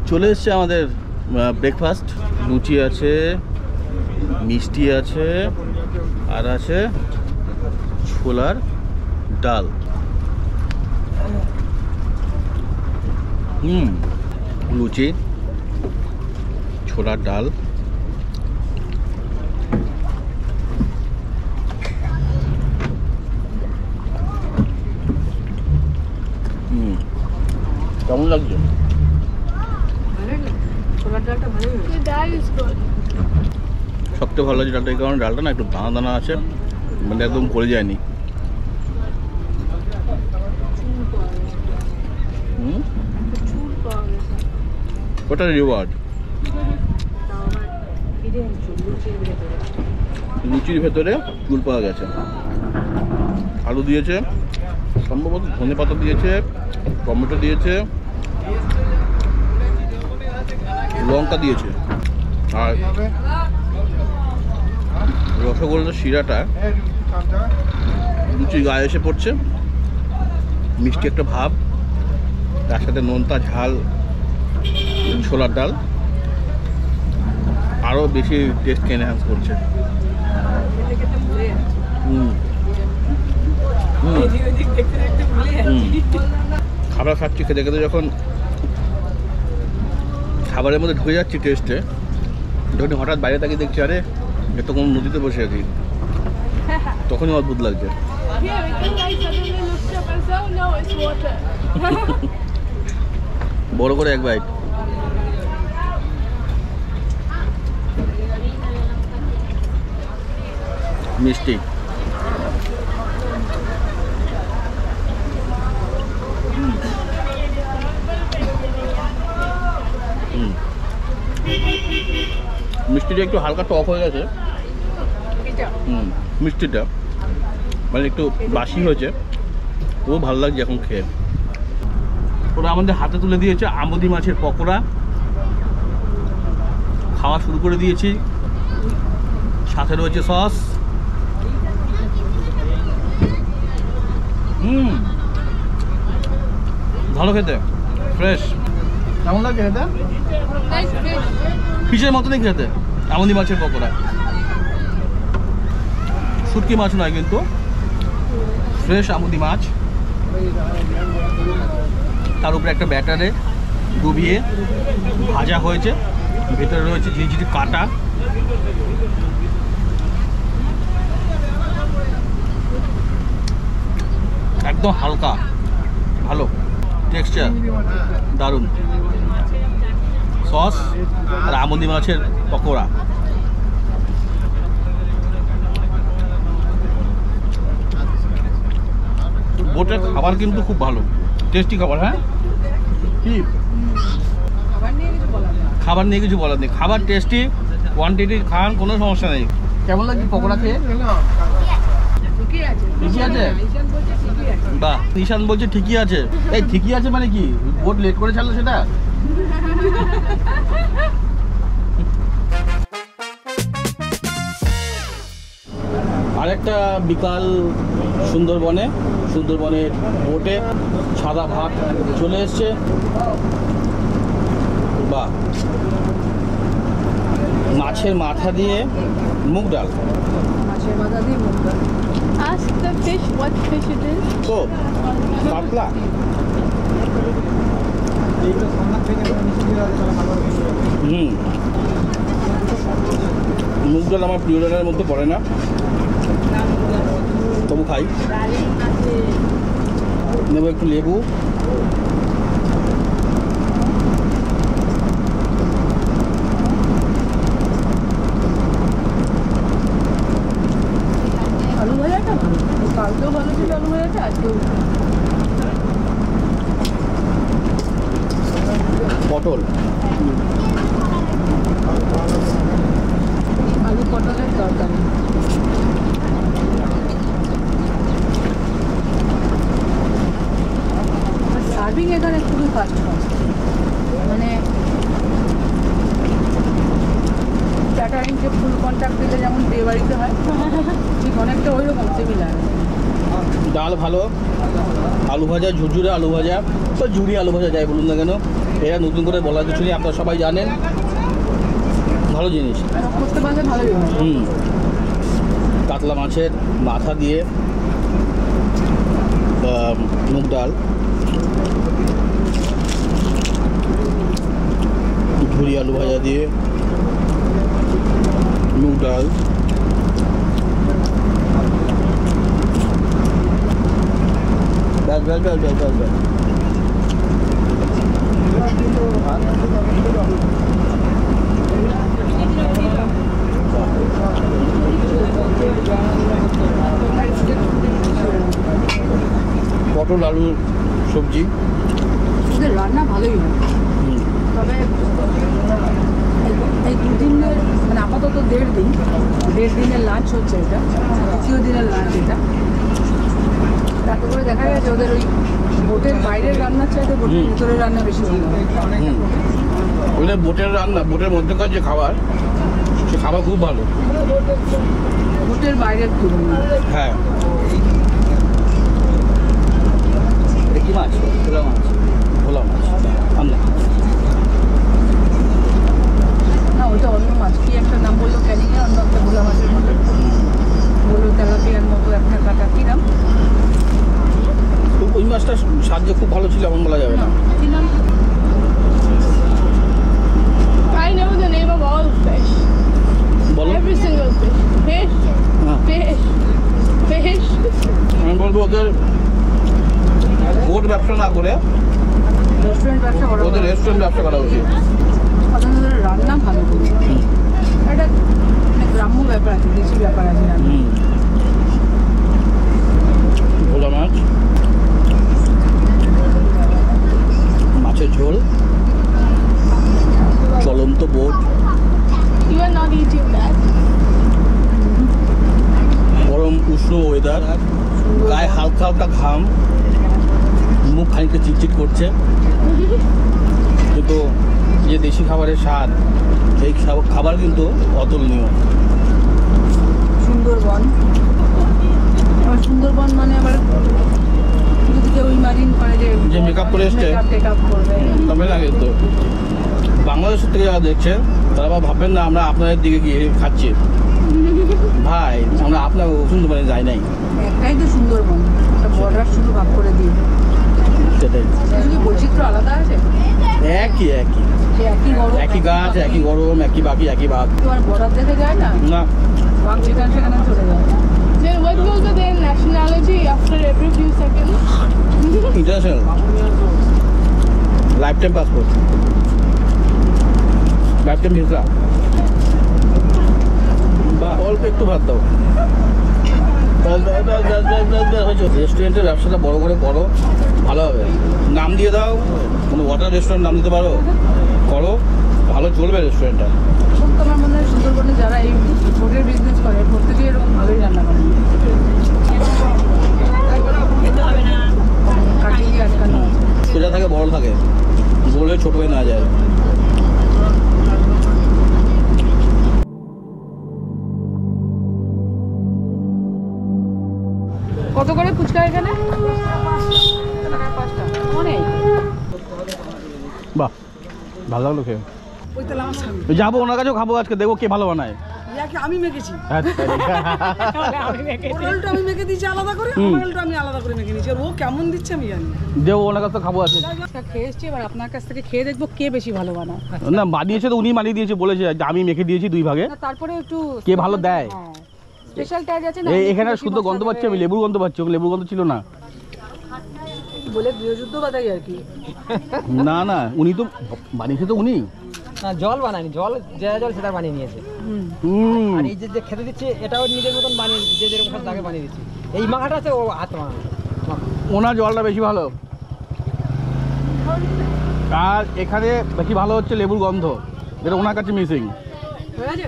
চলে এসছে আমাদের ব্রেকফাস্ট। লুচি আছে, মিষ্টি আছে, আর আছে ছোলার ডাল। লুচি, ছোলার ডাল, কেমন লাগছে? সবথেকে ভালো লাগছে ডালটা, এই কারণে ডালটা না একটু দানা দানা আছে, মানে একদম গলে যায়নি। ওটা রিওয়ার্ড। লুচির ভেতরে চুল পাওয়া গেছে। আলু দিয়েছে, সম্ভবত ধনে পাতা দিয়েছে, টমেটো দিয়েছে, লঙ্কা দিয়েছে, আর রসগোল্লার শিরাটা লুচির গায়ে এসে পড়ছে। মিষ্টি একটা ভাব, তার সাথে নোনতা ঝাল ছোলার ডাল আরও বেশি টেস্টকে এনহ্যান্স করছে। খাবার খাচ্ছি, খেতে খেতে যখন খাবারের মধ্যে ঢুকে যাচ্ছি টেস্টে, যখন হঠাৎ বাইরে তাকিয়ে দেখছি আরে এত কোনো নদীতে বসে আছি, তখনই অদ্ভুত লাগছে। বড় করে এক বাইট। মিষ্টি, মিষ্টিটা একটু হালকা টক হয়ে গেছে। মিষ্টিটা মানে একটু বাসি হয়েছে, ও ভালো লাগছে এখন খেয়ে। ওরা আমাদের হাতে তুলে দিয়েছে আমুদি মাছের পকোড়া, খাওয়া শুরু করে দিয়েছি। সাথে রয়েছে সস। ভালো খেতে, ফ্রেশ। কেমন লাগে খেতে? ফিশের মতনই খেতে আমুদি মাছের পকোড়া। শুটকি মাছ নয় কিন্তু, ফ্রেশ আমুদি মাছ, তার উপরে একটা ব্যাটারে ডুবিয়ে ভাজা হয়েছে, ভেতরে রয়েছে ঝিরিঝিরি কাটা। একদম হালকা, ভালো টেক্সচার, দারুণ। সস আর আমুদি মাছের পকোড়া। বোটের খাবার কিন্তু খুব ভালো, টেস্টি খাবার। হ্যাঁ, কি খাবার নিয়ে কিছু বলার নেই, খাবার টেস্টি, কোয়ান্টিটি খান, কোনো সমস্যা নেই। কেমন লাগছে পকোড়া খেয়ে? ঠিকই আছে? বাহ, নিশান বলছে ঠিকই আছে। এই ঠিকই আছে মানে কি, বোট লেট করে ছাড়লো সেটা? আরেকটা বিকাল সুন্দরবনের বোটে সাদা ভাত চলে এসছে। বাহ, মাছের মাথা দিয়ে মুগ ডাল। Ask the fish what fish it is. তো কাতলা। মুগ ডাল আমার প্রিয় ডালের মধ্যে পড়ে না, তবু খাই। নেব একটু লেবু, আলু ভাজাটা কালকেও ভালো ছিল, আলু ভাজাটা আজকেও। পটল, আলু পটলের তরকারি। সার্ভিং এখানে খুবই ফাস্ট, মানে ক্যাটারিং যে ফুল কন্ট্যাক্ট দিলে যেমন বিয়ে বাড়িতে হয়, ঠিক অনেকটা ওই রকম সিমিলার। ডাল ভালো, আলু ভাজা ঝুরঝুরে আলু ভাজা, তো ঝুরি আলু ভাজা যাই বলুন না কেন, এটা নতুন করে বলার কিছু নেই, আপনারা সবাই জানেন, ভালো জিনিস। সব করতে পারলে ভালোই হয়। কাতলা মাছের মাথা দিয়ে মুগ ডাল, ঝুরি আলু ভাজা দিয়ে মুগ ডাল, ব্যাস ব্যাস ব্যাস ব্যাস ব্যাস ব্যাস। পটল আলুর সবজি, ওদের রান্না ভালোই হয়। তবে এই দুদিনের মানে আপাতত 1.5 দিনের লাঞ্চ হচ্ছে এটা, 3য় দিনের লাঞ্চ এটা। তাতে করে দেখা গেছে ওদের ওই বোটের বাইরের রান্নার চাইতে বোটের ভিতরের রান্না বেশি ভালো হয়। ওদের বোটের রান্না, বোটের মধ্যেকার যে খাবার, সে খাবার খুব ভালো বোটের বাইরের তুলনায়। হ্যাঁ। এটা কি মাছ? ভোলা মাছ। ভোলা মাছ রান্না না, ওটা অন্য মাছ, কি একটা নাম বললো ক্যানিংয়ে, অন্য একটা ভোলা মাছের মতো বললো, তেলাপিয়ার মতো একটা কাটা, কি নাম? ওই মাছটা স্বাদ যে খুব ভালো ছিল এমন বলা যাবে না। কি নাম? I know the name of all fish. বলো। Every single fish. Fish, হ্যাঁ। fish, fish. আমি বলবো ওদের বোট ব্যবসা না করে রেস্টুরেন্ট ব্যবসা করা ওদের রেস্টুরেন্ট ব্যবসা করা উচিত। সাধারণত ওরা রান্না ভালো করে, একটা মানে গ্রাম্য ব্যাপার আছে, দেশি ব্যাপার আছে রান্না। ভোলা মাছ, মাছের ঝোল, চলন্ত boat, You are not eating that. গরম উষ্ণ ওয়েদার, গায়ে হালকা হালকা ঘাম, মুখ খানিকটা চিটচিট করছে, কিন্তু যে দেশি খাবারের স্বাদ, এই খাবার কিন্তু অতুলনীয়। সুন্দরবন, আবার সুন্দরবন মানে আবার যদি কেউ ইমাজিন করে যে makeup করে এসছে, টেকআপ করবে, তবে না কিন্তু বাংলাদেশের থেকে যারা দেখছেন তারা আবার ভাববেন না আমরা আপনাদের দিকে গিয়ে খাচ্ছি। ভাই, আমরা আপনার সুন্দরবনে যাই নাই। একটাই তো সুন্দরবন, একটা বর্ডার শুধু ভাগ করে দিয়ে, সেটাই, শুধু বৈচিত্র্য আলাদা আছে, একই একই সে একই গরম, একই গাছ, একই গরম, একই পাখি, একই বাঘ। তোমার বর্ডার দেখে যায় না, না, বাঘ যেখানে সেখানে চলে যায়। Then what will be their nationality after every few seconds? International life time passport, life time visa. বা অল্প একটু ভাত দাও। রেস্টুরেন্টের ব্যবসাটা বড় করে করো, ভালো হবে। নাম দিয়ে দাও, কোনো ওয়াটার রেস্টুরেন্ট নাম দিতে পারো, করো, ভালো চলবে রেস্টুরেন্টটা। এবং তোমার মনে হয় সুন্দরবনে যারা এই বোটের বিজনেস করে প্রত্যেকে এরকম ভালোই রান্না করে, কাটিয়ে আটকানো আছে। সোজা থাকে বড় থাকে, বলে ছোট হয়ে না যায়। কত করে ফুচকা এখানে? 5টা অনেক। বাহ, ভালো লাগলো খেয়ে। ওই তাহলে আমার স্বামী, যাবো ওনার কাছেও খাবো আজকে, দেখবো কে ভালো বানায়। ইয়াকে আমি মেখেছি, আচ্ছা, পটলটা আমি মেখে দিয়েছি আলাদা করে, পটলটা আমি আলাদা করে মেখে নিয়েছি, আর ও কেমন দিচ্ছে আমি জানি। দেবো ওনার কাছে খাবো আজকে। খেয়ে এসছি, এবার আপনার কাছ থেকে খেয়ে দেখবো কে বেশি ভালো বানায়। না, বানিয়েছে তো উনি বানিয়ে দিয়েছে, বলেছে যে আমি মেখে দিয়েছি 2 ভাগে। না, তারপরে একটু কে ভালো দেয়? স্পেশাল ট্যাগ আছে না, এখানে শুদ্ধ গন্ধ পাচ্ছি আমি, লেবুর গন্ধ পাচ্ছি, ওকে লেবুর গন্ধ ছিল না। বলে গৃহযুদ্ধ বাতাই আর কি। না না, উনি তো বানিয়েছে তো উনি। না, জল বানায়নি, জল যে জল সেটা বানিয়ে নিয়েছে। আর এই যে খেতে দিচ্ছে এটাও নিজের মতন বানিয়ে, যে যেরকম খাচ্ছে তাকে বানিয়ে দিচ্ছে। এই মাখাটা আছে ও হাত মাখা। ওনার জলটা বেশি ভালো, আর এখানে বেশি ভালো হচ্ছে লেবুর গন্ধ, যেটা ওনার কাছে মিসিং। হয়ে গেছে?